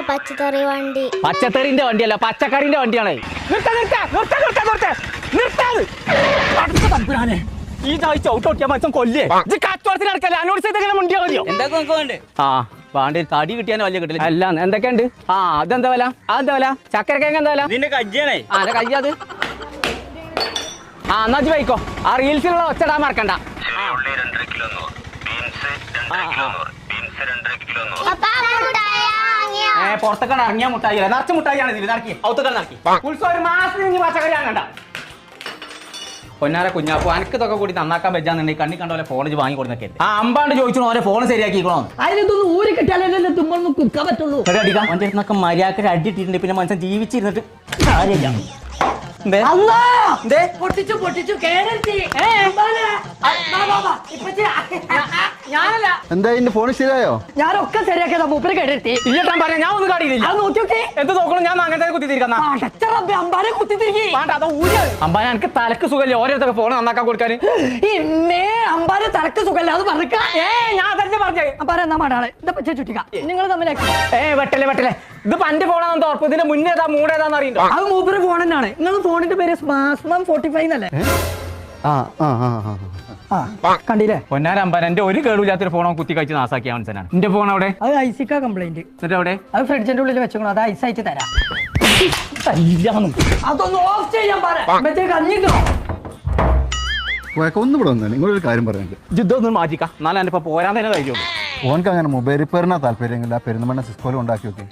പച്ചക്കറി വണ്ടി. പച്ചക്കറിന്റെ വണ്ടിയല്ല, പച്ചക്കറിന്റെ വണ്ടിയാണ്. ഈ ചവിട്ടോട്ടിയാ മനുഷ്യൻ കൊല്ലേ. കച്ചവടത്തിന് നടക്കല്ലേ, അനോട് ചെയ്തെങ്ങനെ മുണ്ടിയാ മതിയോ? ആ വാണ്ടി തടി കിട്ടിയാലും വലിയ കിട്ടില്ല. അല്ല എന്തൊക്കെയുണ്ട്? ആ അതെന്താ വില? അതെന്താ വില? ചക്കരക്കേക്ക് എന്താ വില? നിന്റെ കജ്ജാണേ. ആ എന്റെ കയ്യത്. ആ എന്നാ വൈക്കോ. ആ റീൽസിലുള്ള ഒച്ചടാൻ മറക്കണ്ട. പുറത്തൊക്കെ ഇറങ്ങിയ മുട്ടായി നിറച്ച മുട്ടായിയാണ് ഇതിൽ നടക്കി ഔത്തൊക്കെ നടക്കി. ഉത്സവം ഒരു മാസം ഇനി പച്ചക്കറി ആകണ്ട. പൊന്നാര കുഞ്ഞാപ്പോ അനക്ക് ഇതൊക്കെ കൂടി നന്നാക്കാൻ വെച്ചാന്നുണ്ടെങ്കിൽ കണ്ണി കണ്ട പോലെ ഫോൺ വാങ്ങി കൊടുത്തൊക്കെ. ആ അമ്പാണ്ട് ചോദിച്ചു ഓരോ ഫോൺ ശരിയാക്കിക്കണോ? അതിനൊന്നും ഊരി കിട്ടാനല്ലേ തുമ്പൊന്നും കുക്കാൻ പറ്റുള്ളൂ. അടിക്കാം അവൻ്റെ അടുത്തൊക്കെ മര്യാദക്ക് അടിയിട്ടിട്ടുണ്ട്. പിന്നെ മനുഷ്യൻ ജീവിച്ചിരുന്നിട്ട് കാര്യമില്ല. പൊട്ടിച്ചു ഞാനല്ല. എന്താ ഇന്റെ ഫോൺ ശരിയായോ? ഞാനൊക്കെ ശരിയാക്കിയതാ. മൂപ്പര് കേട്ടി ഇല്ലട്ടാൻ പറയാം. ഞാൻ ഒന്നും കാണിയില്ല. അത് നോക്കിയോക്കെ എന്ത് നോക്കണം? ഞാൻ അങ്ങനത്തെ കുത്തിത്തിരിക്കുന്ന അമ്പാനെ കുത്തിത്തിരിക്കി. അമ്പാന എനിക്ക് തലക്ക് സുഖമില്ല. ഓരോരുത്തൊക്കെ ഫോൺ നന്നാക്കാൻ കൊടുക്കാൻ. അമ്പാനെ തലക്ക് സുഖല്ല അത് പറഞ്ഞ. ഞാൻ തന്നെ പറഞ്ഞേ. അമ്പാനെ എന്നാ മാടാളെ ഇതാ പച്ച ചുറ്റിക്ക നിങ്ങൾ തമ്മിലാക്കി. വെട്ടല്ലേ ഇത് പന്റെ ഫോണാണെന്ന് ഉറപ്പ്. ഇതിന്റെ മുന്നേതാ മൂടേതാന്ന് അറിയണ്ടോ? അത് മൂപ്പര് ഫോൺ തന്നെയാണ്. നിങ്ങൾ ഫോണിന്റെ പേര് സ്മാർട്ട്ഫോൺ 45 എന്നല്ലേ? കണ്ടില്ലേ പൊന്നാര അമ്പാൻ എന്റെ ഒരു കേടുമില്ലാത്തൊരു ഫോൺ കുത്തി കഴിച്ച് നാസാക്കിയ മനുഷ്യനാണ്. എന്റെ ഫോൺ അവിടെ അത് ഐസിക്ക കംപ്ലൈന്റ്. എന്നിട്ട് അവിടെ അത് ഫ്രിഡ്ജിന്റെ ഉള്ളിൽ വെച്ചോളൂ. അത് ഐസായിട്ട് തരാം. അതൊന്ന് ഓഫ് ചെയ്യാൻ പറഞ്ഞോ. ഒന്നും ഇവിടെ വന്നു. നിങ്ങളൊരു കാര്യം പറയാനുണ്ട്. ജിദ്ദൊന്നും മാറ്റിക്കാം. എന്നാലും എന്റെ ഇപ്പൊ പോരാൻ തന്നെ കഴിയുള്ളൂ. ഓനക്ക് അങ്ങനെ മൊബൈൽ റിപ്പയറിനാ താല്പര്യമില്ല. പെരുന്തമണ്ണ സിസ്കോലും ഉണ്ടാക്കി നോക്കി.